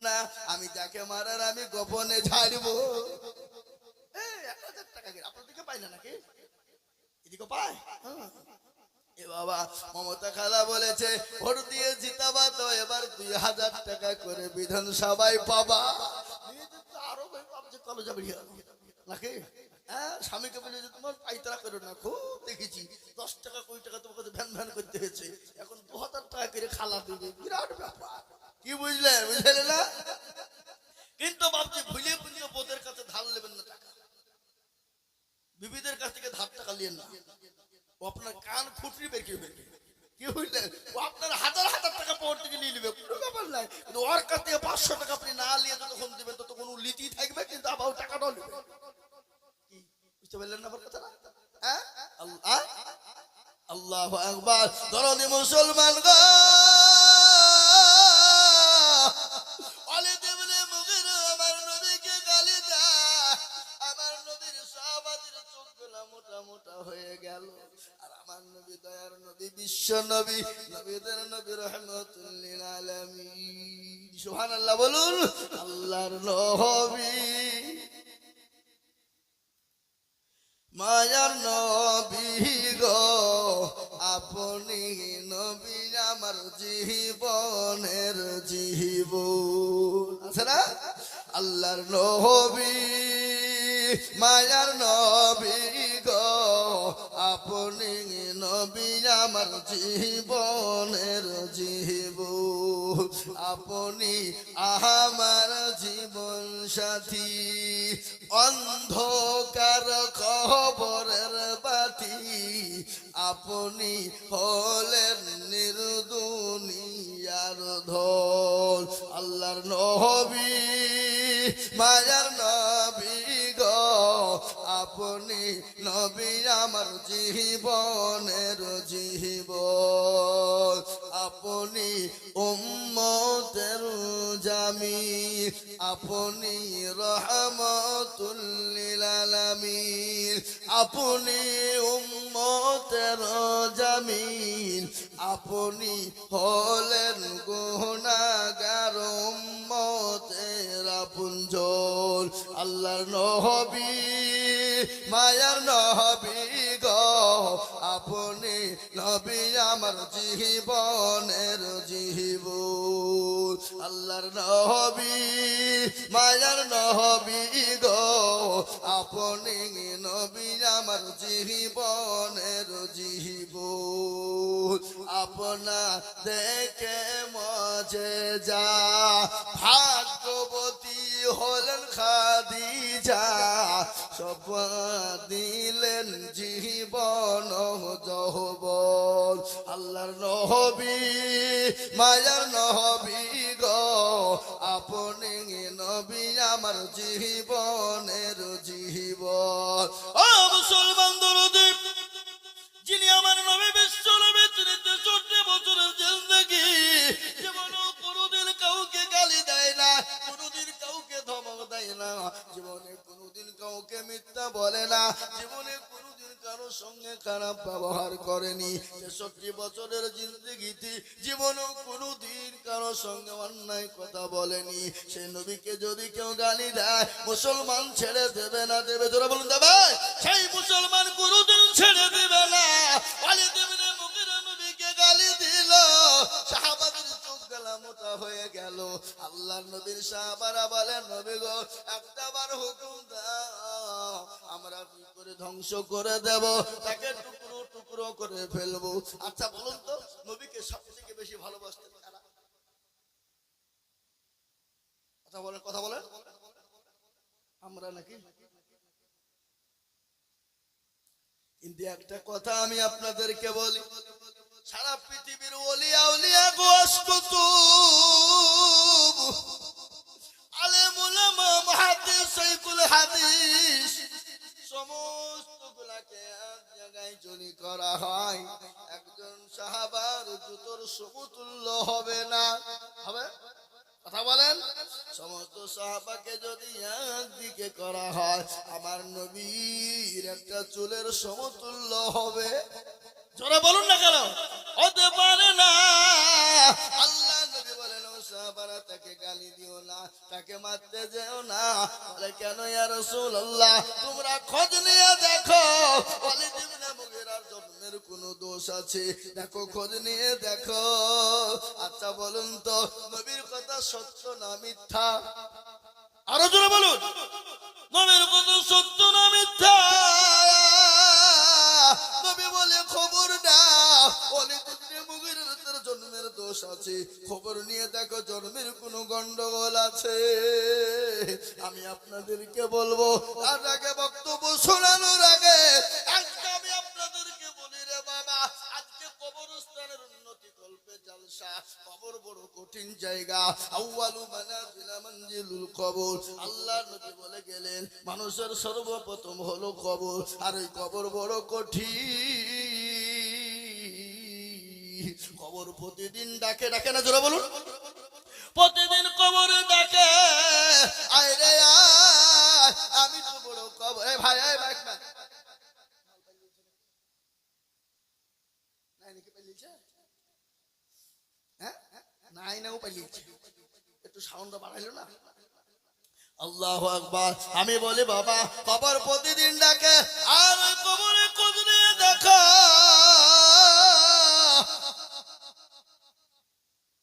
না, আমি যাকে মারার আমি গোপনে ঝাড়বো। 1000 টাকা আপনাদেরকে পাই না নাকি? এদিকে পায়। এ বাবা, মমতা খালা বলেছে ভোট দিয়ে জিতাবা তো এবার 2000 টাকা করে বিধানসভায় পাবা। আরো ভাবছে কলে যাবে নাকি? হ্যাঁ, স্বামীকে বলে যে তোমার পাইতারা করো না, খুব দেখেছি 10 টাকা 20 টাকা তোমার কাছে ভ্যান ভ্যান করতে হয়েছে, এখন 2000 টাকা করে খালা দেবে, বিরাট ব্যাপার। কি বুঝলেন? বুঝলেন না? কিন্তু ভাবছি ভুলে ভুলে বোধের কাছে ধার নেবেন না টাকা, বিবিদের কাছ থেকে ধার টাকা নিয়েন না, ও আপনার কান ফুটরি বের করবে। কি বুঝলেন? ও আপনার হাজার হাজার টাকা পর থেকে নিয়ে নেবে, কোনো ব্যাপার নাই, কিন্তু ওর কাছ থেকে 500 টাকা আপনি না নিয়ে যতক্ষণ দেবেন ততক্ষণ লিটি থাকবে, কিন্তু আবার টাকাটাও নেবে। বুঝতে পারলেন না আমার কথা? হ্যাঁ, আল্লাহ আল্লাহু আকবার। দরদি মুসলমান গো, ওয়ালি দেবনে মুগির আমার নবীকে গালি দেয়, আমার নবীর সাহাবাদের চোখগুলো মোটা মোটা হয়ে গেল। আর আমার নবী দয়ার নবী, বিশ্ব নবী, নবীদের নবী, রহমাতুল লিল আলামিন। সুবহানাল্লাহ বলুন। আল্লাহর নবী, মায়ার নবী গো, আপনি নবী আমার জীবনের জীবন। আছে না? আল্লাহর নবী, মায়ার নবী গো, আপনি নবী আমার জীবনের জীবন, আপনি আমার জীবন সাথী, অন্ধকার খবরের বাতি, আপনি হলেন নির্দুনিয়ার ধন। আল্লাহর নবী, মায়ার নবী গো, আপনি নবী আমার জীবনের জীবন, আপনি উম্মতের জামি, আপনি রহমাতুল লিল আলামিন, আপনি উম্মতের জামিন, আপনি হলেন গুনাহগার উম্মতের আপনজন। আল্লাহর নবী, মায়ার নবী গো, আপনি নবী আমার জীবনের জীবন। আল্লাহর নবী, মায়ার নবী গো, আপনি নবী আমার জীবনের জীবন। আপনা দেখে মজে যা ভাগ্যবতী হলেন খাদিজা, সব দিলেন জীবন যৌবন। আল্লাহর নবী, মায়ার নবী গো, আপনি নবী আমার জীবনের জীবন। ও মুসলমান দরদি, যিনি আমার নবী বিশ্ব নবী, তিনি 63 বছরের জিন্দেগি, জীবনে কোনোদিন কাউকে গালি দেয় না, কোনোদিন কাউকে ধমক দেয় না, জীবনে কোনোদিন কাউকে মিথ্যা বলে না, জীবনে কোনোদিন কারোর সঙ্গে খারাপ ব্যবহার করেনি। 63 বছরের জিন্দেগিতে জীবনে কোনোদিন কারোর সঙ্গে অন্যায় কথা বলেনি। সেই নবীকে যদি কেউ গালি দেয়, মুসলমান ছেড়ে দেবে না? দেবে? জোরে বলুন দেবে? সেই মুসলমান কোনোদিন ছেড়ে দেবে না। ওয়ালি দেবনে মুগির নবীকে গালি দিল, সাহাবাদের চোখ গলা মোটা হয়ে গেল। আল্লাহর নবীর সাহাবারা বলেন, নবী গো, একটাবার হুকুম দাও, আমরা কি করে ধ্বংস করে দেব, তাকে টুকরো টুকরো করে ফেলবো। আচ্ছা বলুন তো, নবীকে সবথেকে বেশি ভালোবাসতেন কারা? কথা বলেন, কথা বলেন। আমরা নাকি? কিন্তু একটা কথা আমি আপনাদেরকে বলি, সারা পৃথিবীর ওলিয়া উলিয়া গোশ কুতুব, আলেম উলামা, মুহাদ্দিস, শাইখুল হাদিস, সমস্ত গুলাকে এক জায়গায় জড়ি করা হয়, একজন সাহাবার জুতোর সমতুল্য হবে না। হবে? কথা বলেন। সমস্ত সাহাবাকে যদি একদিকে করা হয়, আমার নবীর একটা চুলের সমতুল্য হবে? জোরে বলুন না কেন? হতে পারে না। আল্লাহ নবী বলেন, বানা, তাকে গালি দিও না, তাকে মারতে যেও না। বলে কেন ইয়া রাসূলুল্লাহ? তোমরা খোঁজ নিয়ে দেখো ওয়ালিদ ইবনে মুগীরার জন্মের কোনো দোষ আছে? দেখো, খোঁজ নিয়ে দেখো। আচ্ছা বলুন তো, নবীর কথা সত্য না মিথ্যা? আরো জোরে বলুন, নবীর কথা সত্য না মিথ্যা? নবী বলে খবর নাও, ওয়ালিদ ইবনে মুগীরার জন্মের দোষ আছে, খবর নিয়ে দেখো জন্মের কোনো গন্ডগোল আছে। আমি আপনাদেরকে বলবো, তার আগে বক্তব্য শোনানোর আগে আজকে আমি আপনাদেরকে বলি রে বাবা, আজকে কবরস্থানের উন্নতি কল্পে জলসা। কবর বড় কঠিন জায়গা, আউয়ালু মানাজিলা মানজিলুল কবর। আল্লাহর নবী বলে গেলেন মানুষের সর্বপ্রথম হলো কবর, আর ওই কবর বড় কঠিন। কবর প্রতিদিন ডাকে, ডাকে না? জোরে বলুন, প্রতিদিন কবরে ডাকে, আয় রে আয়, আমি তো বড় কবর। এই ভাই, এই ভাই, নাই না, ও পালিয়েছে, একটু সাউন্ডটা বাড়াইলো না। আল্লাহু আকবার। আমি বলি বাবা, কবর প্রতিদিন ডাকে, আর ওই কবরে খোঁজ নিয়ে দেখো।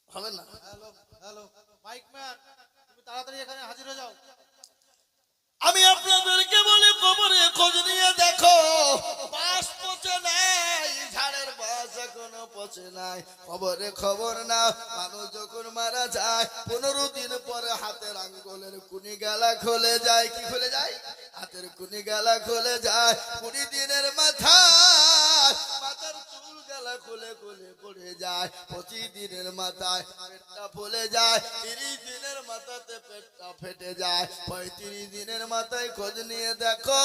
হবে না? হ্যালো হ্যালো, মাইক ম্যান, তুমি তাড়াতাড়ি এখানে হাজির হয়ে যাও। আমি আপনাদেরকে বলি কবরে খোঁজ নিয়ে দেখো, বাস পচে নাই, ঝাড়ের বাস এখনো পচে নাই। কবরে খবর না, মানুষ যখন মারা যায় 15 দিন পরে হাতের আঙ্গুলের কুনি গালা খুলে যায়। কি খুলে যায়? হাতের কুনি গালা খুলে যায়। 20 দিনের মাথায় মাথার চুল গালা খুলে খুলে পড়ে যায়। 25 দিনের মাথায় পেটটা ফুলে যায়। 30 দিনের মাথাতে পেটটা ফেটে যায়। 35 দিনের মাথায় খোঁজ নিয়ে দেখো,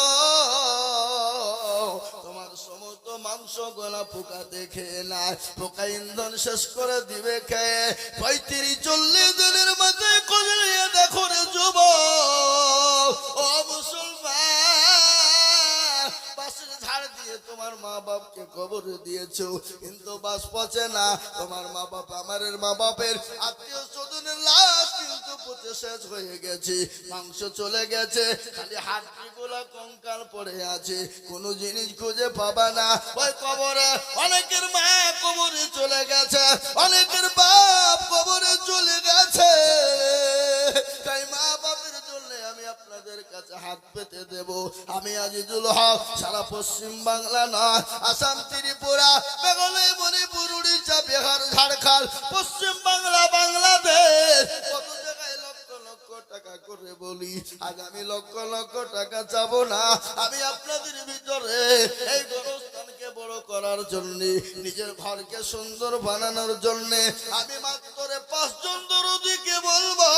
তোমার সমস্ত মাংস গলা পোকা দেখে নাই, পোকা ইন্ধন শেষ করে দিবে খেয়ে। 35-40 দিনের মাথায় খোঁজ নিয়ে দেখো রে যুবক, ও মুসলমান, বাসের ঝাড় দিয়ে তোমার মা বাপকে কবরে দিয়েছো, কিন্তু বাস পচে না। তোমার মা বাপ, আমাদের মা বাপের আত্মীয় স্বজনের লাশ কিন্তু পচে শেষ হয়ে গেছে, মাংস চলে গেছে, খালি হাড্ডিগুলা কঙ্কাল পড়ে আছে, কোনো জিনিস খুঁজে পাবা না। ওই কবরে অনেকের মা কবরে চলে গেছে, অনেকের বাপ কবরে চলে গেছে। তাই মা বাপের জন্য আমি আপনাদের কাছে হাত পেতে দেব। আমি আজিজুল হক সারা পশ্চিম বাংলা নয়, আসাম, ত্রিপুরা, মেঘালয়, মণিপুর, উড়িষ্যা, বিহার, ঝাড়খণ্ড, পশ্চিম বাংলা, বাংলাদেশ, কত জায়গায় লক্ষ লক্ষ টাকা করে বলি, আজ আমি লক্ষ লক্ষ টাকা চাবো না। আমি আপনাদের ভিতরে এই গোরস্থানকে বড় করার জন্য, নিজের ঘরকে সুন্দর বানানোর জন্য আমি মাত্র 5 জন দরদিকে বলবো।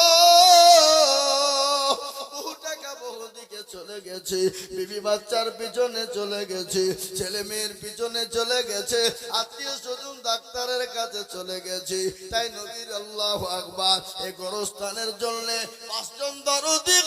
বহু টাকা বহু দিকে চলে গেছে, বিবি বাচ্চার পিছনে চলে গেছে, ছেলে মেয়ের পিছনে চলে গেছে, আত্মীয় স্বজন ডাক্তারের কাছে চলে গেছে। তাই নবীর আল্লাহু আকবার, এই গোরস্থানের জন্য 5 জন দরদি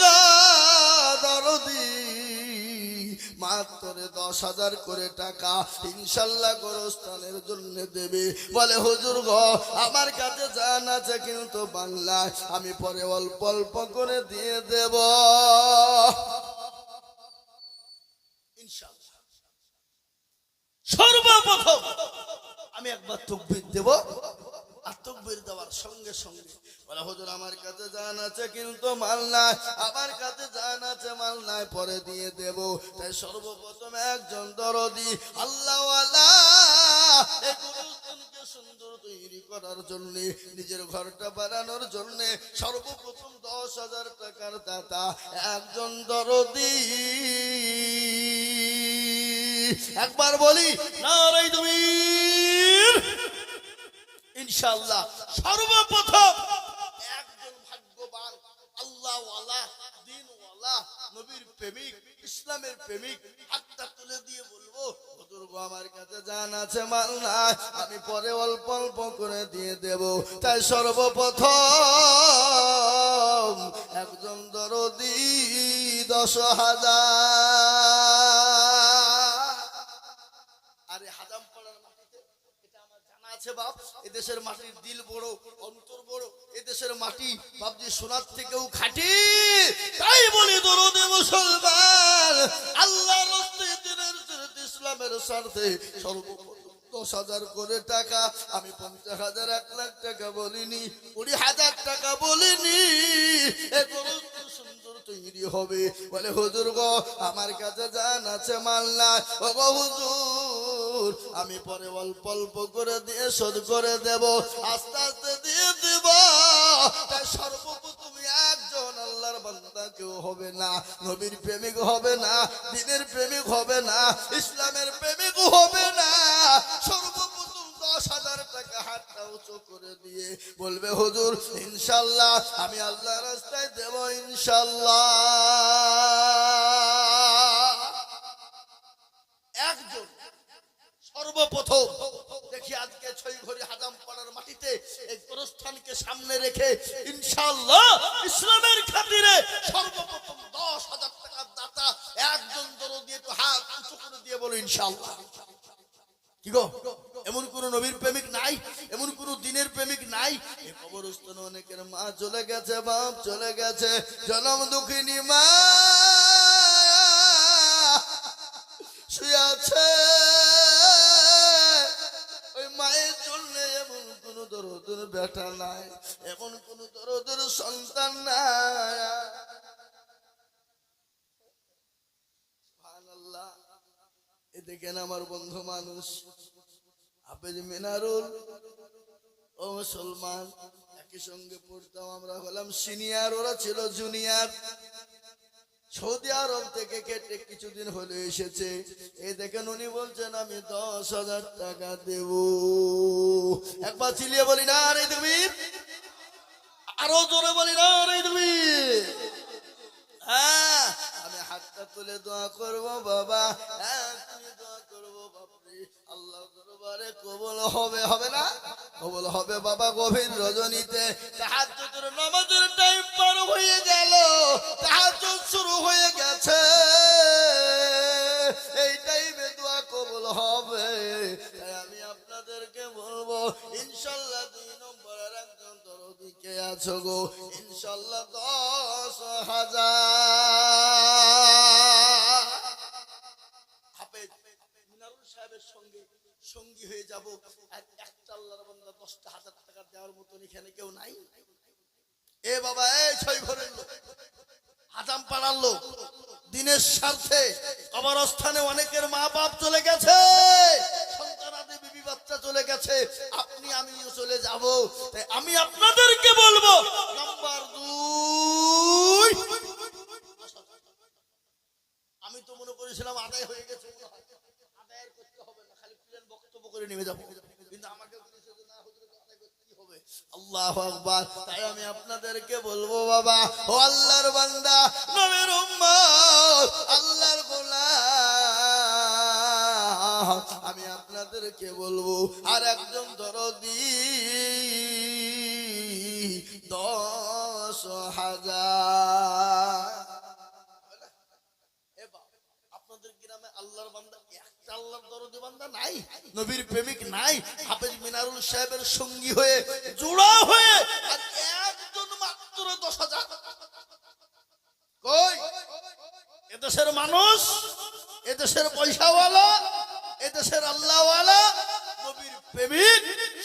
মাত্র 10,000 করে টাকা ইনশাল্লাহ গোরস্থানের জন্য দেবে। বলে হুজুর গো, আমার কাছে জান আছে কিন্তু বাংলায়, আমি পরে অল্প অল্প করে দিয়ে দেব ইনশাল্লাহ। সর্বপ্রথম আমি একবার তাকবীর দেব, আর তাকবীর দেওয়ার সঙ্গে সঙ্গে বলে হুজুর আমার কাছে জান আছে কিন্তু মাল নাই, আমার কাছে জান আছে মাল নাই, পরে দিয়ে দেব। তাই সর্বপ্রথম একজন দরদি আল্লাহওয়ালা এই গোরস্থানকে সুন্দর তৈরি করার জন্য, নিজের ঘরটা বানানোর জন্য সর্বপ্রথম 10,000 টাকার দাতা একজন দরদি। একবার বলি নারায়ে তাকবীর। ইনশাআল্লাহ সর্বপ্রথম একজন ভাগ্যবান আল্লাহওয়ালা, দ্বীনওয়ালা, নবীর প্রেমিক, ইসলামের প্রেমিক হাতটা তুলে দিয়ে বলবো হুজুর গো আমার কাছে জান আছে মাল নাই, আমি পরে অল্প অল্প করে দিয়ে দেব। তাই সর্বপ্রথম একজন দরদি 10,000। আরে হাজাম পড়ার মাটিতে এটা আমার জানা আছে বাপ, এদেশের মাটির দিল বড়, অন্তর বড়, এদেশ এদেশের মাটি বাবজি সোনার থেকেও খাঁটি। তাই বলি দরুদ মুসলমান, আল্লাহর রাস্তায় দিনের স্বার্থে, ইসলামের স্বার্থে সর্বপ্রথম 10,000 করে টাকা, আমি 50,000 1 লাখ টাকা বলিনি, 20,000 টাকা বলিনি। এ দরুদ সুন্দর তৈরি হবে। বলে হুজুর গো আমার কাছে জান আছে মাল না, ও গো হুজুর আমি পরে অল্প অল্প করে দিয়ে শোধ করে দেব, আস্তে আস্তে দিয়ে দেব। তাই সর্বপ্রথম একজন আল্লাহর বান্দা কেউ হবে না, নবীর প্রেমিক হবে না, দ্বীনের প্রেমিক হবে না, ইসলামের প্রেমিক হবে না। সর্বপ্রথম 10,000 টাকা হাতটা উঁচু করে দিয়ে বলবে হুজুর ইনশাআল্লাহ আমি আল্লাহর রাস্তায় দেব ইনশাআল্লাহ। একজন সর্বপ্রথম দেখি আজকে ছয়ঘড়ি হাজামপাড়ার মাটিতে এই গোরস্থানকে সামনে রেখে ইনশাআল্লাহ ইসলামের খাতিরে সর্বপ্রথম 10,000 টাকার দাতা একজন দরদি একটু হাত উঁচু করে দিয়ে বলো ইনশাআল্লাহ। কি গো এমন কোন নবীর প্রেমিক নাই, এমন কোন দ্বীনের প্রেমিক নাই? এই কবরস্থানে অনেকের মা চলে গেছে, বাপ চলে গেছে, জনম দুঃখিনী মা শুয়ে আছে। ওই মায়ের জন্য এমন কোন দরদের বেটা নাই, এমন কোন দরদের সন্তান নাই। সুবহানাল্লাহ। এ দেখেন আমার বন্ধু মানুষ হাফেজ মিনারুল, ও মুসলমান একই সঙ্গে পড়তাম, আমরা হলাম সিনিয়র, ওরা ছিল জুনিয়র। সৌদি আরব থেকে কেটে কিছুদিন হলে এসেছে। এই দেখেন উনি বলছেন আমি 10,000 টাকা দেব। একবার চিলিয়ে বলি না রে তুমি, আরো জোরে বলি না রে তুমি। হ্যাঁ আমি হাতটা তুলে দোয়া করবো বাবা, হ্যাঁ তুমি দোয়া করবো বাপরে, আল্লাহ দরবারে কবুল হবে, হবে না? কবুল হবে বাবা। গভীর রজনীতে তাহাজ্জুদের নামাজের টাইম পার হয়ে গেল, তাহাজ্জুদ শুরু হয়ে গেছে, এই টাইমে দোয়া কবুল হবে। তাই আমি আপনাদেরকে বলবো ইনশাআল্লাহ 2 নম্বরের একজন দরদি কে আছো গো, ইনশাআল্লাহ 10,000 হাফেজ মিনারুল সাহেবের সঙ্গে সঙ্গী হয়ে যাব। আর একটা আল্লাহর বান্দা 10,000 টাকা দেওয়ার মতন এখানে কেউ নাই। এ বাবা এই 6 ঘরের লোক, হাজাম পাড়ার লোক, দিনের স্বার্থে কবরস্থানে অনেকের মা বাপ চলে গেছে, সন্তানাদি বিবি বাচ্চা চলে গেছে, আপনি আমিও চলে যাব। তাই আমি আপনাদেরকে বলবো নাম্বার 2, আমি তো মনে করেছিলাম আদায় হয়ে গেছে, আদায়ের করতে হবে না, খালি প্লেন বক্তব্য করে নেমে যাবো, কিন্তু আমাকে বলেছে যে না হুজুর আদায় করতে হবে। আল্লাহু আকবার। তাই আমি আপনাদেরকে বলবো বাবা, ও আল্লাহর বান্দা, নবীর উম্মত, আল্লাহর গোলাম, আমি আপনাদেরকে বলবো আর একজন দরদি 10,000। আপনাদের গ্রামে আল্লাহর বান্দা একটা আল্লাহর দরদি বান্দা নাই, নবীর প্রেমিক নাই, হাফেজ মিনারুল সাহেবের সঙ্গী হয়ে জোড়া হয়ে আর একজন মাত্র 10,000। কই এদেশের মানুষ, এদেশের পয়সাওয়ালা, এদেশের আল্লাহওয়ালা, নবীর প্রেমিক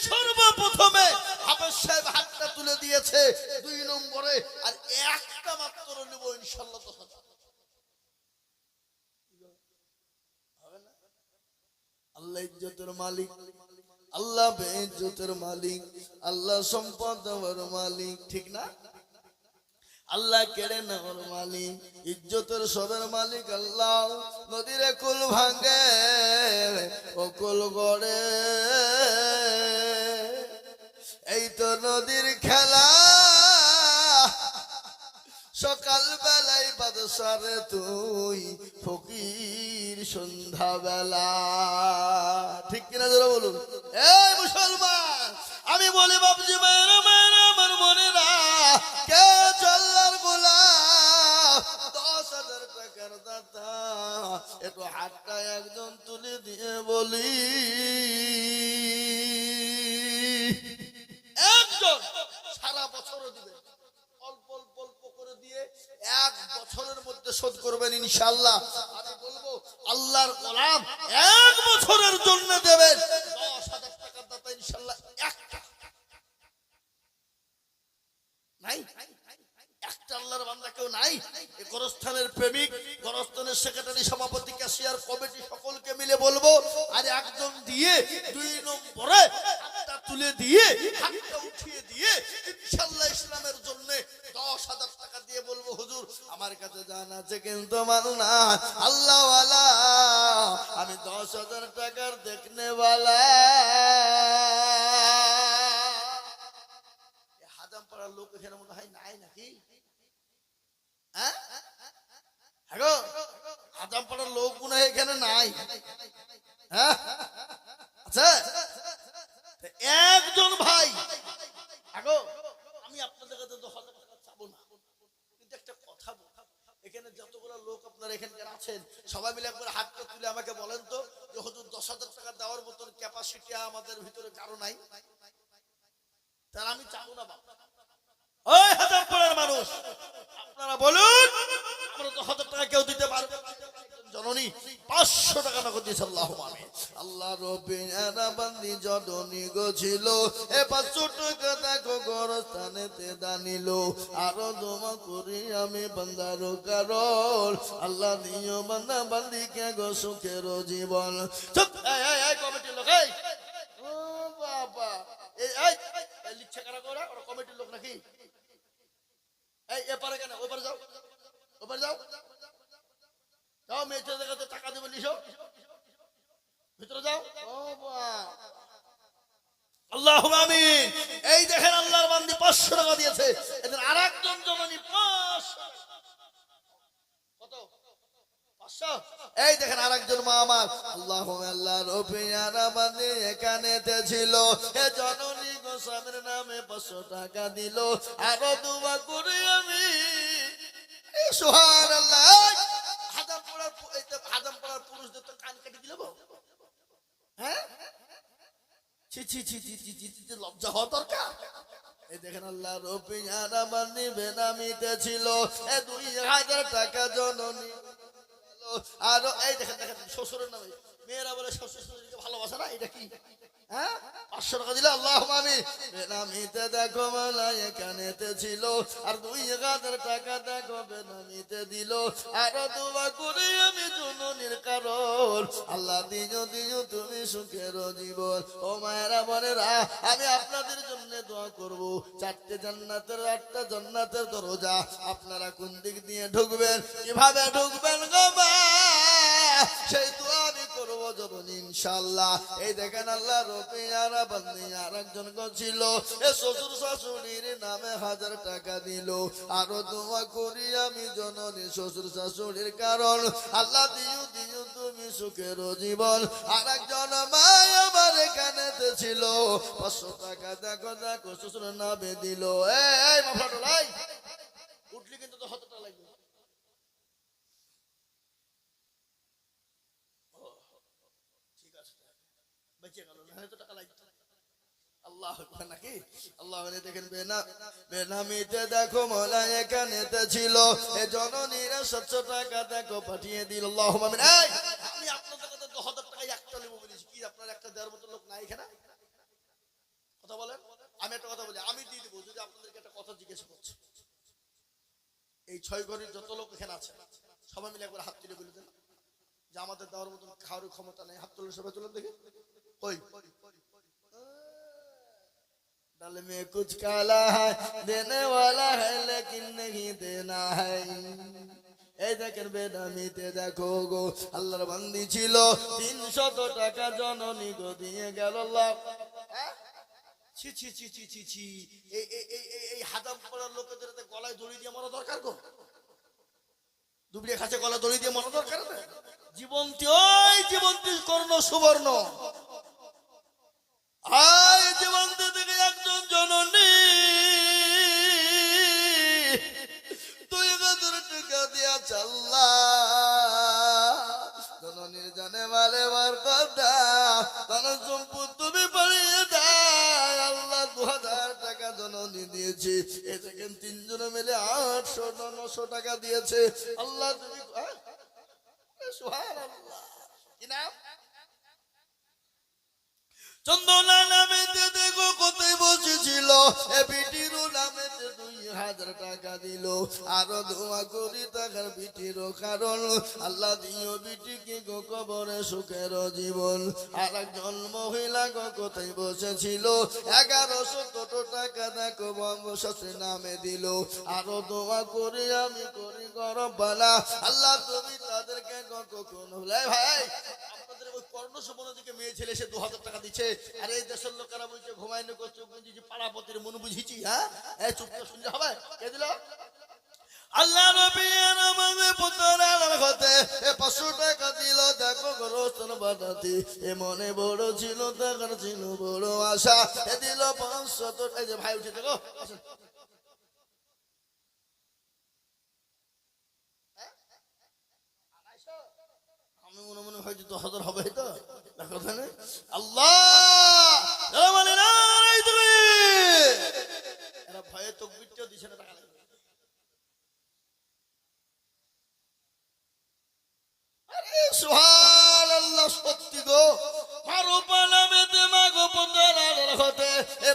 সর্বপ্রথমে হাফেজ সাহেব হাতটা তুলে দিয়েছে 2 নম্বরে, আর একটা মাত্র নেব ইনশাআল্লাহ 10,000। আল্লাহ ইজ্জতের মালিক, আল্লাহ বেইজ্জতের মালিক, আল্লাহ সম্পদ দেওয়ার মালিক, ঠিক না? আল্লাহ কেড়ে নেওয়ার মালিক, ইজ্জতের সবের মালিক আল্লাহ। নদীর কুল ভাঙে ও কুল গড়ে, এই তো নদীর খেলা, সকাল বেলায় বাদশারে তুই ফকির সন্ধ্যা বেলা, ঠিক কিনা জোরে বলুন। এই মুসলমান আমি বলি বাবজি মেরে মেরে আমার মনেরা, কে আল্লাহর গোলাম 10,000 টাকার দাতা, একটু হাতটা একজন তুলে দিয়ে বলি একজন সারা বছর কিস্তিতে শোধ করবেন ইনশাআল্লাহ। আমি বলবো আল্লাহর গোলাম 1 বছরের জন্য দেবেন 10,000 টাকার দাতা ইনশাআল্লাহ একটা নাই, একটা আল্লাহর বান্দা কেউ নাই। এই গোরস্থানের প্রেমিক, গোরস্থানের সেক্রেটারি, সভাপতি, ক্যাশিয়ার কমিটি সকলকে মিলে বলবো আর একজন দিয়ে 2 নম্বরে হাতটা তুলে দিয়ে হাতটা উঠিয়ে দিয়ে ইনশাআল্লাহ ইসলামের জন্য 10,000 টাকা দিয়ে বলবো হুজুর আমার কাছে জান আছে কিন্তু মাল না, আল্লাহ ওয়ালা আমি 10,000 টাকার দেখনে ওয়ালা। হাজাম পাড়ার লোক এখানে মনে হয় নাই নাকি? হ্যাঁ হ্যাঁ হাজাম পাড়ার লোক মনে হয় এখানে নাই। হ্যাঁ আচ্ছা একজন ভাই আগো আমি আপনাদের কাছে 10,000 টাকা চাবো না, কিন্তু একটা কথা বলবো, এখানে যতগুলো লোক আপনারা এখানকার আছেন সবাই মিলে একবার হাতটা তুলে আমাকে বলেন তো যে হুজুর 10,000 টাকা দেওয়ার মতন ক্যাপাসিটি আমাদের ভিতরে কারো নাই? তার আমি চাবো না বাবা। ওই হাজার পাড়ার মানুষ আপনারা বলুন আমরা 10,000 টাকা কেউ দিতে পারবে? জননী 500 টাকা নগদ দিয়েছে। আল্লাহুম্মা আমিন। আল্লাহ রব্বিনা বান্দি জননী গো ছিল এ 500 টাকা দেখো গোরস্থানেতে দানিল আরো দোয়া করি আমি বান্দার কারণ আল্লাহ দিও বান্দা বান্দিকে গো সুখের জীবন। চুপ এই কমিটির লোক এই ও বাবা এই লিখছে কারা করে ওরা কমিটির লোক নাকি? এই এপারে কেন ওপারে যাও, ওপারে যাও যাও মেয়েদের কাছে টাকা দেবে নিশো ভিতরে যাও। ও আল্লাহুম্মা আমিন। এই দেখেন আল্লাহর বান্দি 500 টাকা দিয়েছে, এদের আরেকজন জননী 500 কত 500 এই দেখেন আরেকজন মা আমার আল্লাহুম্মা আল্লাহ রব্বিনা বান্দি এখানেতে ছিল এ জননী গো স্বামীর নামে 500 টাকা দিল আরো দোয়া করি আমি সুবহানাল্লাহ। হাজাম পাড়ার পুরুষদের তো কান কেটে দিল। হ্যাঁ ছি ছি ছি ছি ছি ছি লজ্জা হওয়া দরকার। এই দেখেন আল্লাহ রব্বিনা বান্দি বেনামিতে ছিল এ 2,000 টাকা জননী আর এই দেখেন দেখেন শ্বশুরের নামে মেয়েরা বলে শ্বশুর শাশুড়িকে ভালোবাসে না, এটা কি? হ্যাঁ 500 টাকা দিলে আল্লাহুম্মা আমিন। বেনামিতে দেখো মালাই এখানেতে ছিল আর 2,000 টাকা দেখো বেনামিতে দিল আর দোয়া করি আমি জননীর কারণ আল্লাহ দিও দিও তুমি সুখের জীবন। ও মায়েরা বোনেরা আমি আপনাদের জন্য দোয়া করব 4টে জান্নাতের 8টা জান্নাতের দরজা আপনারা কোন দিক দিয়ে ঢুকবেন কিভাবে ঢুকবেন গো মা সেই দোয়া আমি করবো যখন ইনশাআল্লাহ। এই দেখেন আল্লাহ রব্বিনা বান্দি আরেকজন গো ছিল এ শ্বশুর শাশুড়ির নামে 1,000 টাকা দিল আরো দোয়া করি আমি জননী শ্বশুর শাশুড়ির কারণ আল্লাহ দিও দিও তুমি সুখের জীবন। আরেকজন মা আমার এখানেতে ছিল 500 টাকা দেখো দেখো শ্বশুর নামে দিল। এই মাফলাটোলাই উঠলি কিন্তু তো 100 টাকা লাগবে। বেঁচে গেল না তো টাকা লাগবে। আল্লাহ নাকি আল্লাহ দেখেন বেনামিতে দেখো মোলা এখানেতে ছিল এ জননীরা 700 টাকা দেখো পাঠিয়ে দিল। আল্লাহুম্মা আমিন। এই আমি আপনাদের কাছে 10,000 টাকা একটা নেব বলেছি কি আপনার একটা দেওয়ার মতো লোক নাই এখানে? কথা বলেন। আমি একটা কথা বলি আমি দিয়ে দেবো যদি আপনাদেরকে একটা কথা জিজ্ঞেস করছি। এই 6 ঘরের যত লোক এখানে আছে সবাই মিলে একবার হাত তুলে বলে দেন যে আমাদের দেওয়ার মতো খাওয়ার ক্ষমতা নেই। হাত তুলে সবাই তুলেন দেখি। ওই दल में कुछ काला है देने वाला है लेकिन नहीं देना है। এই দেখেন বেনামিতে দেখো গো আল্লাহর বান্দি ছিল 300 টাকা জননী গো দিয়ে গেল। আল্লাহ ছি ছি ছি ছি ছি ছি এই হাজাম পড়ার লোকেদের গলায় দড়ি দিয়ে মারা দরকার গো। দুবড়ে খাঁচে গলা দড়ি দিয়ে মারা দরকার না। জীবন্তী ওই জীবন্তী কর্ণ সুবর্ণ আয় জীবন্তী থেকে একজন জননী 2,000 টাকা দিয়া চাল্লা জননীর জানে মালে বার কথা তার সম্পদ তুমি বাড়িয়ে দেয়। আল্লাহ 2,000 টাকা জননী দিয়েছে। এ দেখেন 3 জন মিলে 900 টাকা দিয়েছে। আল্লাহ তুমি সুবহানাল্লাহ। কি নাম? চন্দনা নামেতে দেখো কোথায় বসেছিল, এ বিটিরও নামেতে 2000 টাকা দিল। আরো দোয়া করি টাকার বিটিরও, কারণ আল্লাহ দিও বিটিকে গো কবরে সুখের জীবন। আর একজন মহিলা গো কোথায় বসেছিল, 1100 টাকা দেখো বংশশ্রী নামে দিল। আরো দোয়া করি আমি করি গরব বালা, আল্লাহ তুমি তাদেরকে গো কখনো ভাই ওই কর্ণসুবর্ণ দিকে মেয়ে ছেলে সে 2000 টাকা দিচ্ছে, আর এই দেশের লোকেরা বলছে ঘুমাইনি করছে বুঝিছি পাড়াপতির মন বুঝিছি। হ্যাঁ এই চুপ করে শুনতে হবে। কে দিল? আল্লাহ নবী আমাদের পুত্রার হতে 500 টাকা দিল। দেখো গোরস্থান বানাতে এ মনে বড় ছিল, টাকার ছিল বড় আশা, এ দিল 500। এই যে ভাই উঠে দেখো আমি মনে মনে হয়তো 10,000 হবে তো কথা নেই। আল্লাহ এরা ভয়ে তকবীরটাও দিছে না, টাকা লাগবে। আরে সুবহানাল্লাহ, সত্যি গো মারো পালামেতে মাগো পন্দরার হতে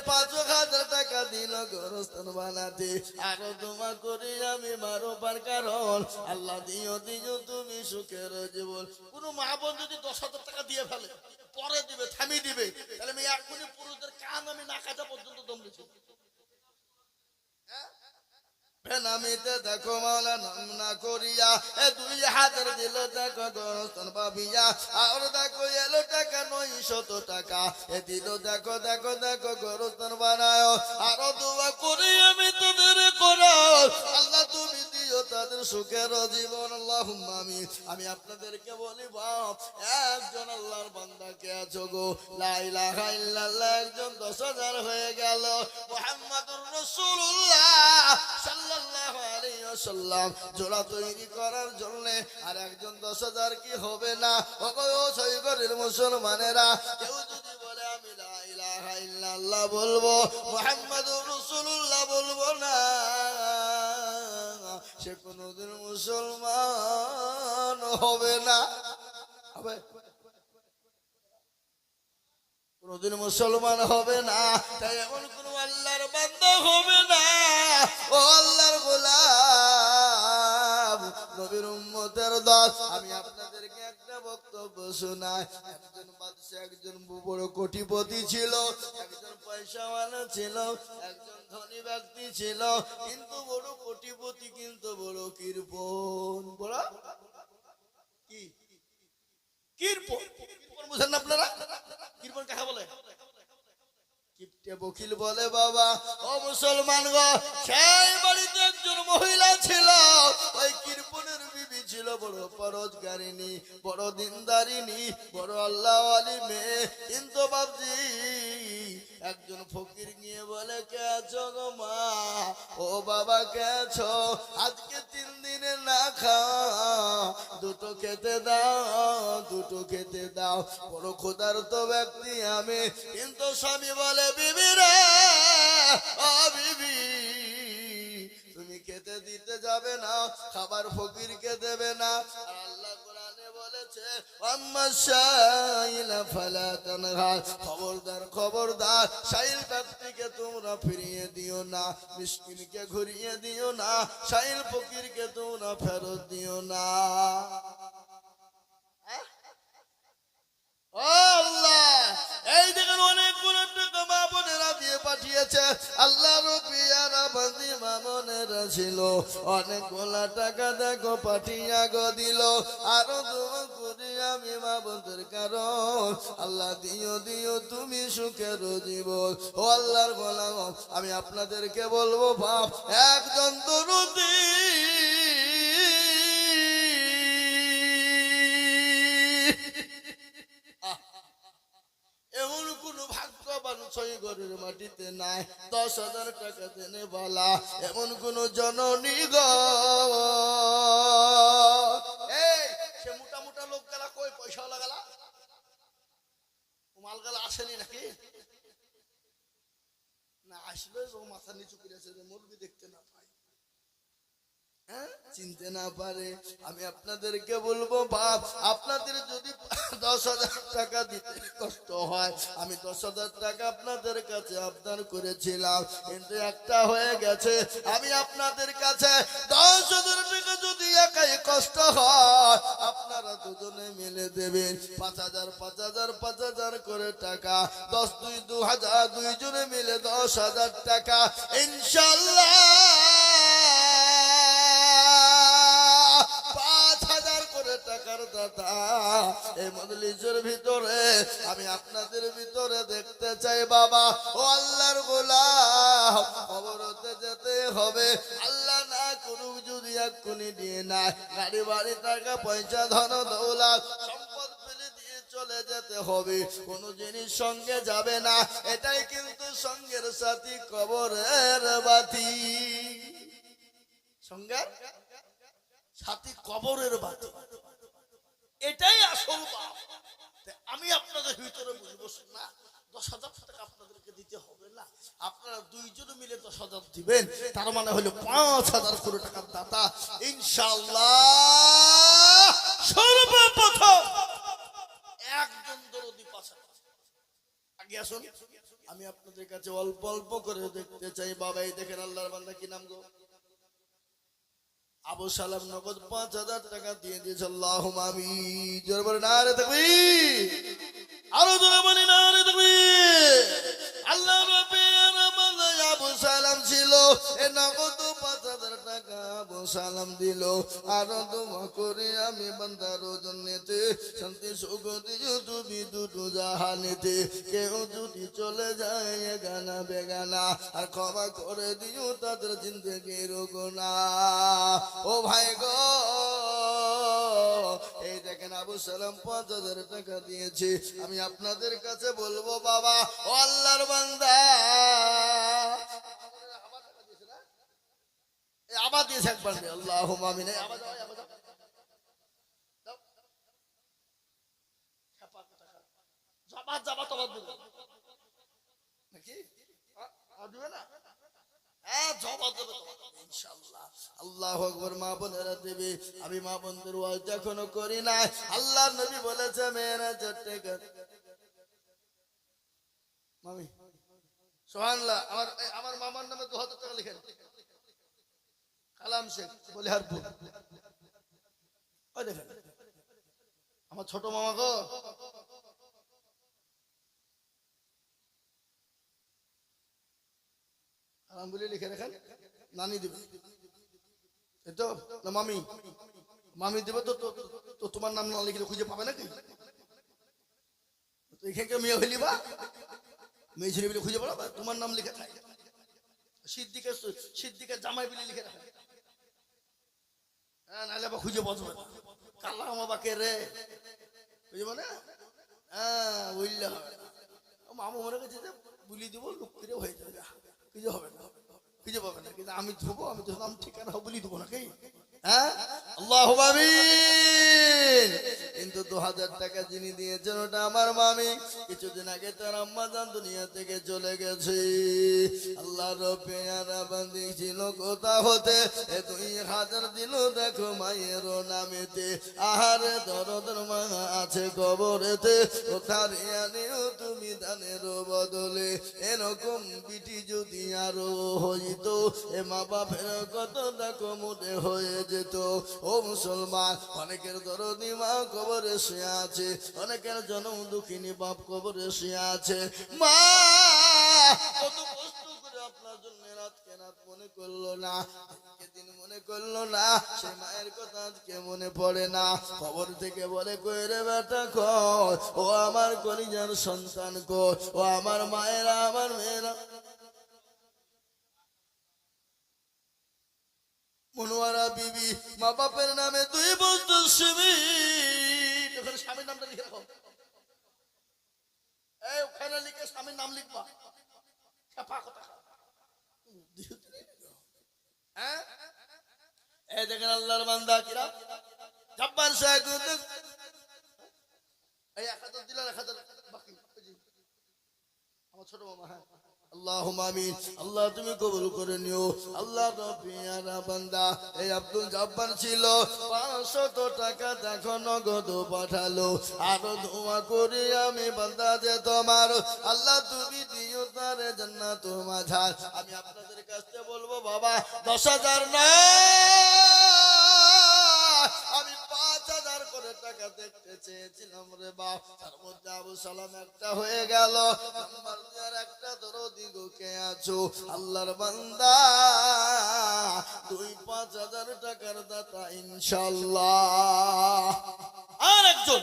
5,000 টাকা দিল গোরস্থান বানাতে। আরো দোয়া করি আমি মারো পার, কারণ আল্লাহ দিও দিও তুমি সুখের জীবন। কোন মা বোন যদি 10,000 টাকা দিয়ে ফেলে পরে দিবে থামিয়ে দিবে, তাহলে আমি এখনই পুরুষদের কান আমি না কাটা পর্যন্ত দম দিচ্ছি। নামিতে দেখো মাওলা নাম না করিয়া 2,000 দিল দেখো গোরস্থান পাবিয়া। আর দেখো এলো টাকা 900 টাকা এ দিল দেখো দেখো দেখো গোরস্থান বানায়। আরো দোয়া করি আমি তোদের করো, আল্লাহ তুমি দিও তাদের সুখের জীবন। আল্লাহুম্মা আমিন। আমি আপনাদেরকে বলি বাপ, একজন আল্লাহর বান্দা কে আছো গো, লা ইলাহা ইল্লাল্লাহ একজন 10,000 হয়ে গেল। মুহাম্মাদুর রাসূলুল্লাহ সাল্লাল্লাহু আলাইহি ওয়াসাল্লাম জোড়া তৈরি করার জন্য আর একজন 10,000 কি হবে না? ওগো সৈগরের মুসলমানেরা, কেউ যদি বলে আমি লা ইলাহা ইল্লাল্লাহ বলবো, মুহাম্মাদুর রাসূলুল্লাহ বলবো না, সে কোনদিন মুসলমান হবে না। হবে কোনদিন মুসলমান হবে না। তাই এমন কোন আল্লাহর বান্দা হবে না, ও আল্লাহর গোলাম নবীর উম্মতের দল। আমি আপনাদেরকে একটা বক্তব্য শোনাই। একজন বাদশা, একজন বড় কোটিপতি ছিল, একজন পয়সাওয়ালা ছিল, একজন ধনী ব্যক্তি ছিল, কিন্তু বড় কোটিপতি কিন্তু বড় কৃপণ। বড় কি কৃপণ? কৃপণ বুঝেন না আপনারা? কৃপণ কাকে বলে? কিপটে বকিল বলে বাবা। ও মুসলমান গো, সেই বাড়িতে একজন মহিলা ছিল, ওই কৃপণের বিবি ছিল বড় পরোজগারিনী, বড় দিনদারিনী, বড় আল্লাহওয়ালি মেয়ে। কিন্তু বাবজি একজন ফকির নিয়ে বলে কে আছো গো মা? ও বাবা কে আছো? আজকে 3 দিনে না খাওয়া, দুটো খেতে দাও, দুটো খেতে দাও। বড় ক্ষুধার্ত ব্যক্তি আমি। কিন্তু স্বামী বলে বিবি রে, ও বিবি তুমি খেতে দিতে যাবে না, খাবার ফকিরকে দেবে না। আর আল্লাহ কোরআনে বলেছে আম্মা শাইলা ফালা তানহা, খবরদার খবরদার শাইল ব্যক্তিকে তোমরা ফিরিয়ে দিও না, মিসকিনকে ঘুরিয়ে দিও না, শাইল ফকিরকে তোমরা ফেরত দিও না। আল্লাহ এই দেখেন অনেকগুলো টাকা মা বোনেরা দিয়ে পাঠিয়েছে। আল্লাহ রবিয়ারা বান্দি মা বোনেরা ছিল, অনেকগুলো টাকা দেখো পাঠিয়া গো দিল। আরো দোয়া করি আমি মা বোনদের, কারণ আল্লাহ দিও দিও তুমি সুখের জীবন। ও আল্লাহর গোলাম, আমি আপনাদেরকে বলবো বাপ, একজন দরুদি এমন কোন ভাগ্যবান সৈগরের মাটিতে নাই 10,000 টাকা দেনে বলা এমন কোন জননী গো। এই সে মোটা মোটা লোক গেলা কই পয়সা লাগালা? মাল গেলা আসেনি নাকি? না আসলে মাথা নিচু করেছে, মুরগি দেখতে না পাই। চিনতে না পারে, আমি আপনাদেরকে বলবো বাপ, আপনাদের যদি 10,000 টাকা দিতে কষ্ট হয়, আমি 10,000 টাকা আপনাদের কাছে আবদার করেছিলাম, কিন্তু একটা হয়ে গেছে। আমি আপনাদের কাছে 10,000 টাকা যদি একাই কষ্ট হয়, আপনারা দুজনে মিলে দেবেন 5,000 5,000 5,000 করে টাকা, 10 2 2,000, দুইজনে মিলে 10,000 টাকা ইনশাআল্লাহ 5,000 করে টাকার দাদা এই মজলিসের ভিতরে আমি আপনাদের ভিতরে দেখতে চাই বাবা। ও আল্লাহর গোলাম, কবরতে যেতে হবে, আল্লাহ না করুক যদি এক্ষুনি দিয়ে না গাড়ি বাড়ি টাকা পয়সা ধন দৌলত সম্পদ ফেলে দিয়ে চলে যেতে হবে, কোনো জিনিস সঙ্গে যাবে না, এটাই কিন্তু সঙ্গের সাথী কবরের বাতি, সঙ্গের সাথী কবরের বাতি, এটাই আসল বাপ। আমি আপনাদের ভিতরে বুঝবো না 10,000 টাকা আপনাদেরকে দিতে হবে না, আপনারা দুইজন মিলে 10,000 দিবেন, তার মানে হলো 5,000 করে টাকার দাতা ইনশাআল্লাহ। সর্বপ্রথম একজন দরদি পাশে আগে আসুন, আমি আপনাদের কাছে অল্প অল্প করে দেখতে চাই বাবা। এই দেখেন আল্লাহর বান্দা, কি নাম গো? আবু সালাম নগদ 5,000 টাকা দিয়ে দিয়েছে। আল্লাহুম্মা আমিন। জোরে বলে নারে তাকবীর, আরো জোরে বলি নারে তাকবীর। আল্লাহ রাব্বির বান্দা আবু সালাম ছিল, এ নগদ 5,000 টাকা আবু সালাম দিল। আর দোয়া করে আমি বান্দার জন্যতে শান্তি সুখ দিও তুমি দুটো জাহানেতে, কেউ যদি চলে যায় গানা বেগানা, আর ক্ষমা করে দিও তাদের জিন্দেগির গুনাহ। ও ভাই গো, এই দেখেন আবু সালাম 5,000 টাকা দিয়েছে। আমি আপনাদের কাছে বলবো বাবা, ও আল্লাহর বান্দা, আবার দিয়েছে একবার, আল্লাহুম্মা আমিন। আবার দাও, আবার দাও, দাও। জবাব জবাব তবাব দিবে নাকি? দিবে না? হ্যাঁ, জবাব দেবে ইনশাআল্লাহ। আল্লাহু আকবার। মা বোনেরা দেবে, আমি মা বোনদের ওয়াজ এখনো করি না। আল্লাহর নবী বলেছে মেরাজের টাকা মামি সুবহানাল্লাহ, আমার মামার নামে 2,000 টাকা লিখেন, কালাম শেখ বলিহারপুর। ওই দেখেন আমার ছোট মামা গো, কালাম বলে লিখে রাখেন, নানি দিবে তো না মামি, মামি দেবে তো, তো তোমার নাম না লিখলে খুঁজে পাবে নাকি? তো এখানে মেয়ে হইলি বা মেয়ে ছেলে বলে খুঁজে পাবে, তোমার নাম লিখে থাকে। সিদ্দিকের জামাই বলে লিখে রাখে, হ্যাঁ, নাহলে আবার খুঁজে বসবে কালা আমার বাকে রে, বুঝবো না? হ্যাঁ, বুঝলে হবে। মামু মনে করছে যে বুলি দিব, লোক করে হয়ে যাবে, খুঁজে হবে না, খুঁজে পাবে না। কিন্তু আমি ধুবো, আমি তো নাম ঠিকানা বলি দেবো নাকি? হ্যাঁ, আল্লাহুম্মা আমিন। কিন্তু 2,000 টাকা যিনি দিয়েছেন ওটা আমার মামি, কিছুদিন আগে তার আম্মা জান দুনিয়া থেকে চলে গেছে। আল্লাহ রব্বিয়ারা বান্দি ছিল কোথা হতে, 2,000 দিল দেখো মায়ের নামেতে, আহারে দরদের মা আছে কবরেতে, কোথার আনিও তুমি দানের বদলে, এরকম বিটি যদি আরো হইতো, এ মা বাপের কত দেখো মোটে হয়ে যেত। ও মুসলমান, অনেকের দরদি মা কবরে শুয়ে আছে, অনেকের জনম দুঃখিনী বাপ কবরে শুয়ে আছে। মা কত কষ্ট করে আপনার জন্য রাতকে রাত মনে করলো না, দিন মনে করলো না, সে মায়ের কথা আজকে মনে পড়ে না। খবর থেকে বলে কই রে বেটা কই, ও আমার কলিজার সন্তান কই, ও আমার মায়েরা, আমার মেয়েরা। মনোয়ারা বিবি মা বাপের নামে 2 বছর সিমেন্ট, ওখানে স্বামীর নামটা লিখে রাখো, এই ওখানে লিখে স্বামীর নাম লিখবা। হ্যাঁ, এই দেখেন আল্লাহর বান্দা কিরা জব্বার সাহেব, এই 1,000 দিলার 1,000 বাকি, আমার ছোট মামা। হ্যাঁ, আল্লাহুম্মা আমিন। আল্লাহ তুমি কবুল করে নিও। আল্লাহ রব্বিয়ানা বান্দা এই আব্দুল জব্বার ছিল 500 টাকা দেখো নগদ পাঠালো। আরো দোয়া করি আমি বান্দা যে তোমার আল্লাহ তুমি দিও তার জান্নাতুল মাঝার। আমি আপনাদের কাছে বলবো বাবা 10,000 না, আমি 5,000 করে টাকা দেখতে চেয়েছিলাম রে বাপ। তার মধ্যে আবু সালাম একটা হয়ে গেল। নাম্বার দেওয়ার একটা দরদি গো কে আছো আল্লাহর বান্দা 2-5,000 টাকার দাতা ইনশাআল্লাহ। আর একজন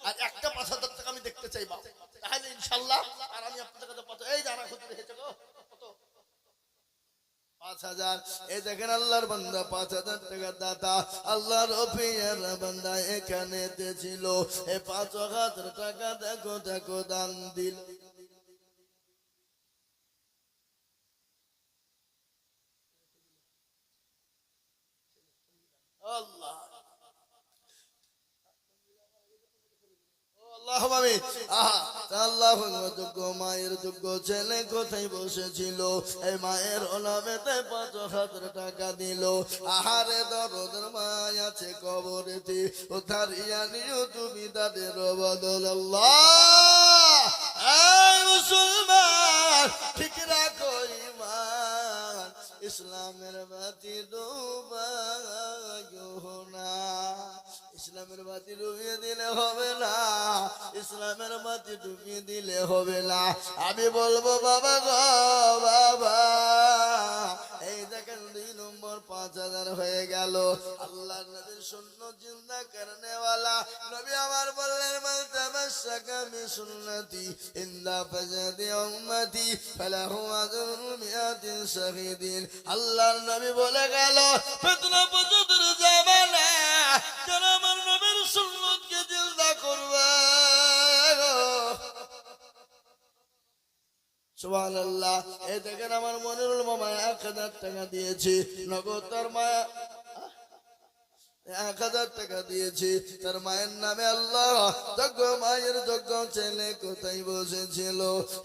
আর একটা 5,000 টাকা আমি দেখতে চাই বাপ, তাহলে ইনশাআল্লাহ। আর আমি আপনাদের কাছে এই জানা খুঁজে রেখেছে গো কত 5,000। এই দেখেন আল্লাহর বান্দা 5,000 টাকার দাতা। আল্লাহর রফিয়ার বান্দা এখানে ছিল। এই 5,000 টাকা দেখো দেখো দান দিল। আল্লাহ মায়ের যোগ্য ছেলে কোথায় বসেছিল, এই মায়ের নামেতে 5,000 টাকা দিল। আহারে দরদের মায় আছে কবরেতে, ও তারিয়া নিও তুমি তাদের বদল। আল্লাহ এই মুসলমান ঠিক রাখো ঈমান, ইসলামের বাতি ডুবাইও না। ইসলামের বাতি ডুবিয়ে দিলে হবে না, ইসলামের বাতি ডুবিয়ে দিলে হবে না। আমি বলবো বাবা গো বাবা, এই দেখেন 2 নম্বর 5,000 হয়ে গেল। আল্লাহ নবীর সুন্নাত জিন্দা করনে ওয়ালা নবী আমার বললেন মান তামাসসাকা বিসুন্নতি ইল্লা ফাজাদি উম্মতি ফালাহু আজরুন মিয়াতি শাহীদিন। আল্লাহর নবী বলে গেল ফিতনা প্রচুর জামানা, যারা আমার নবীর সুন্নতকে জিন্দা করবে সুবহানাল্লাহ। এই দেখেন আমার মনিরুল মামা 1,000 টাকা দিয়েছে নগদ। তার মায়া 1,000 টাকা দিয়েছে তার মায়ের নামে। আল্লাহ যোগ্য মায়ের যোগ্য ছেলে কোথায় বসেছিল,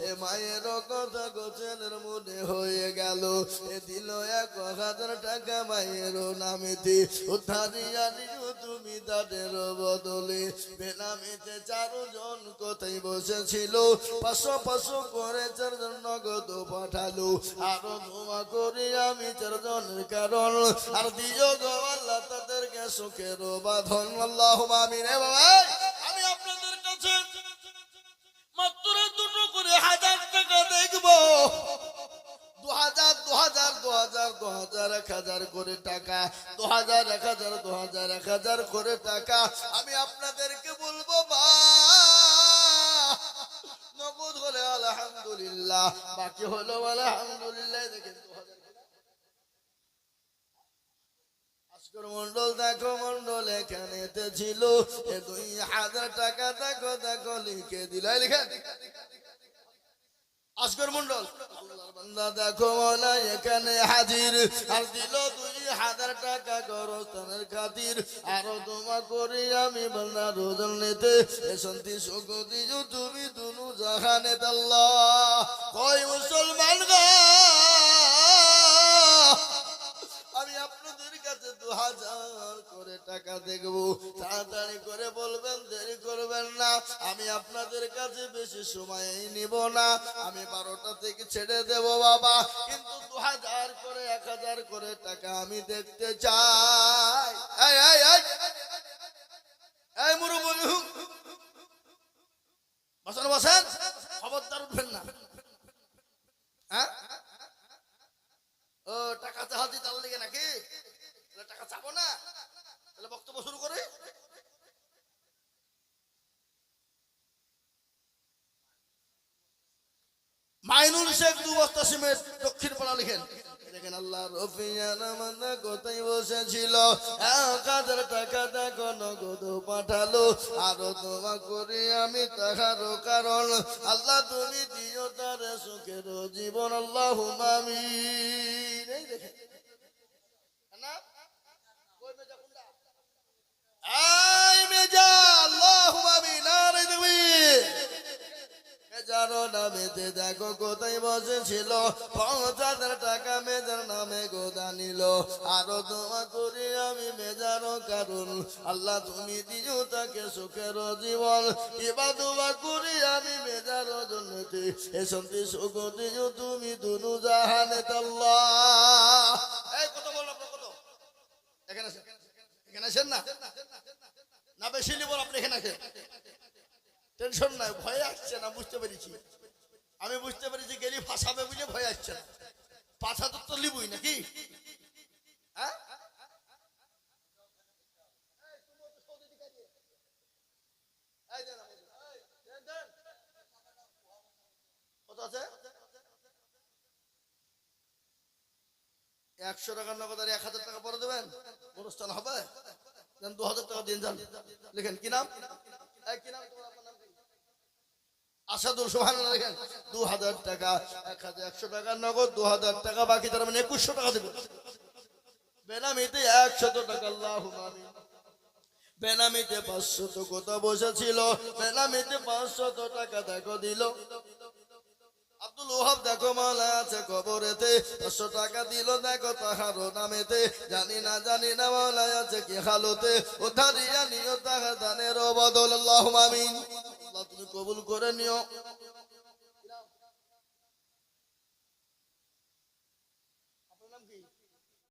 এ মায়ের কথা গোছেলের মনে হয়ে গেল। এ দিল 1,000 টাকা মায়ের নামেতে। উদ্ধারিয়া নিও তুমি তাদের বদলে। বেনামিতে 4 জন কোথায় বসেছিল 500 করে 4 জন নগদ পাঠালো। আরো দোয়া করি আমি 4 জনের কারণ আর দিও গো আল্লাহ তাদেরকে সুখের বাঁধন। আল্লাহুম্মা আমিন। এ বাবা আমি আপনাদের কাছে মাত্র 2 করে 1,000 টাকা দেখব। 2,000 2,000 2,000 2,000 1,000 করে টাকা, 2,000 1,000 2,000 1,000 করে টাকা আমি আপনাদেরকে বলবো বা নগদ হলে আলহামদুলিল্লাহ, বাকি হলো আলহামদুলিল্লাহ। দেখেন 2,000 মন্ডল দেখো মন্ডল এখানে ছিল। 2,000 টাকা দেখো দেখো লিখে দিল। লিখে আসগর মন্ডল আল্লাহর বান্দা দেখো মওলা এখানে হাজির আর দিল 2,000 টাকা গরস্থানের খাতির। আরো দোয়া করি আমি বান্দা রোজন নিতে শান্তি সুখ দিও তুমি দুনু জাহানে। আল্লাহ কই মুসলমান গো আমি আপনাদের কাছে 2,000 করে টাকা দেখব। তাড়াতাড়ি করে বলবেন, দেরি করবেন না। আমি আপনাদের কাছে বেশি সময় নিব না, আমি 12টা থেকে ছেড়ে দেব বাবা। কিন্তু 2,000 করে 1,000 করে টাকা আমি দেখতে চাই। এই এই এই এই মুরুবনি বসেন বসেন, খবরদার উঠবেন না। হ্যাঁ ও টাকা চাহাতি তার লেগে নাকি? টাকা চাবো না, তাহলে বক্তব্য শুরু করে। মাইনুল শেখ 2 বস্তা সিমেন্ট দক্ষিণ পাড়া লিখেন। দেখেন আল্লাহ রফিয়ানা মান্না কোথায় বসেছিল 1,000 টাকা দেখো নগদ পাঠালো। আরো দোয়া করি আমি তাহারও কারণ আল্লাহ তুমি দিও তার সুখের জীবন। আল্লাহুম্মা আমিন। এই দেখেন না কই মেজা কোনটা আই মেজা আল্লাহুম্মা আমিন। আর এই দেখবি মেজারো নামে মেতে দেখো কোথায় বসেছিল, 50,000 টাকা মেজার নামে গোদা নিল। আরো দোয়া করি আমি মেজারও কারণ আল্লাহ তুমি দিও তাকে সুখের জীবন। এবার দোয়া করি আমি মেজারও জন্যতে এ শান্তি সুখ দিও তুমি দুনু জাহানে আল্লাহ। এই কত বল আপনার কত? এখানে আসেন, এখানে আসেন না, না বেশি নিব আপনি এখানে আসেন। টেনশন নাই, ভয় আসছে না, বুঝতে পেরেছি আমি, বুঝতে পেরেছি গেলি ফাঁসাবে বুঝে ভয় আসছে না। 5,000 তো লিবই নাকি? হ্যাঁ কত আছে? 100 টাকার নগদ আর 1,000 টাকা পরে দেবেন, অনুষ্ঠান হবে। 2,000 টাকা দিন যান। লিখেন কি নাম? কি নাম তোমার? আপনার নাম কি? আসাদুল। সুবহানাল্লাহ। লিখেন 2,000 টাকা, 1,100 টাকার নগদ, 2,000 টাকা বাকি, তার মানে 2,100 টাকা দেবেন। বেনামিতে 100 টাকা। আল্লাহুম্মা আমিন। বেনামিতে 500 কথা বসেছিল, বেনামিতে 500 টাকা দেখো দিল। আব্দুল ওহাব দেখো মালা আছে কবরেতে, 500 টাকা দিল দেখো তাহারও নামেতে। জানি না মালা আছে কি হালতে, ও ধারিয়া নিও তাহার দানের বদল। আল্লাহুম্মা আমিন। আল্লাহ তুমি কবুল করে নিও।